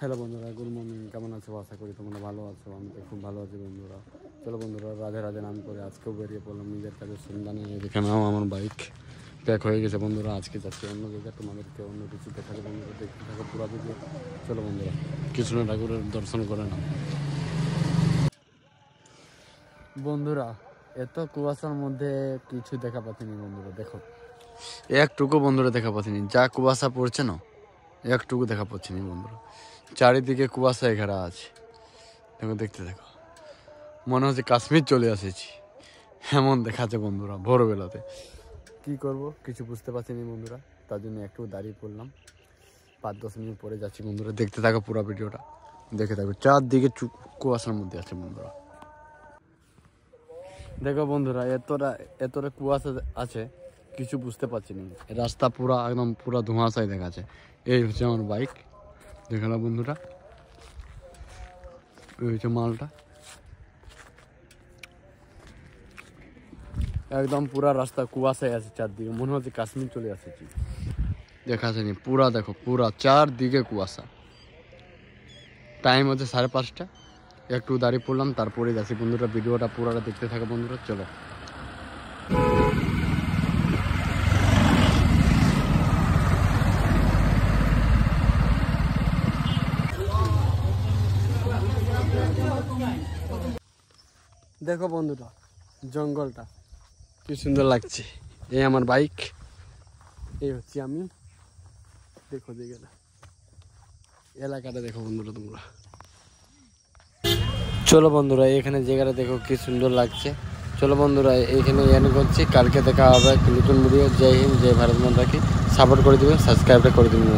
Hello বন্ধুরা, good morning. কেমন আছো? আশা করি তোমরা ভালো আছো। আমি তো খুব ভালো আছি বন্ধুরা। চলো বন্ধুরা, রাধে রাধে নাম করে আজকেও বেরিয়ে পড়লাম নিজের কাজের সন্ধানে। এখানেও আমার বাইক প্যাক হয়ে গেছে বন্ধুরা। আজকে যাচ্ছি অন্য জায়গায়, তোমাদেরকে অন্য কিছু দেখাতে বন্ধুরা। দেখতে থাকো পুরো ভিডিও। চলো বন্ধুরা, কৃষ্ণ ঠাকুরের দর্শন করে নাও বন্ধুরা। এত কুয়াশার মধ্যে কিছু দেখা পাচ্ছিনি বন্ধুরা। দেখো একটুকু বন্ধুরা দেখা পাচ্ছিনি, যা কুয়াশা পড়ছে না একটুকু দেখা পাচ্ছি না বন্ধুরা। চারিদিকে কুয়াশায় ঘেরা আছে। দেখো, দেখতে দেখো, মনে হচ্ছে কাশ্মীর চলে এসেছি এমন দেখাচ্ছে বন্ধুরা। ভোরবেলাতে কি করব কিছু বুঝতে পারছি না বন্ধুরা, তার জন্য একটু দাঁড়িয়ে পড়লাম। 5-10 মিনিট পরে যাচ্ছি বন্ধুরা। দেখতে থাকো পুরো ভিডিওটা, দেখে থাকো। চারদিকে কুয়াশার মধ্যে আছে বন্ধুরা। দেখো বন্ধুরা, এতটা কুয়াশা আছে, কিছু বুঝতে পারছি না। রাস্তা পুরা একদম পুরা ধোঁয়াশায় দেখাচ্ছে। এই হচ্ছে আমার বাইক, দেখালাম বন্ধুরা। এই হচ্ছে মালটা, একদম পুরা রাস্তা কুয়াশায় আছে। চারদিকে মনে হচ্ছে কাশ্মীর চলে আসেছি। দেখা যায়নি পুরা, দেখো পুরা চারদিকে কুয়াশা। টাইম হচ্ছে 5:30। একটু দাঁড়িয়ে পড়লাম, তারপরে যাচ্ছি বন্ধুরা। ভিডিওটা পুরাটা দেখতে থাকে বন্ধুরা। চলো দেখো বন্ধুরা, জঙ্গলটা কি সুন্দর লাগছে। এই আমার বাইক, এই হচ্ছে আমি। দেখো দিকে এলাকাটা দেখো বন্ধুরা তোমরা। চলো বন্ধুরা, এখানে জায়গাটা দেখো কি সুন্দর লাগছে। চলো বন্ধুরা, এইখানে এন্ড করছি। কালকে দেখা হবে নতুন ভিডিও। জয় হিন্দ, জয় ভারত মাতা কি। সাপোর্ট করে দিবেন, সাবস্ক্রাইবটা করে দিবেন।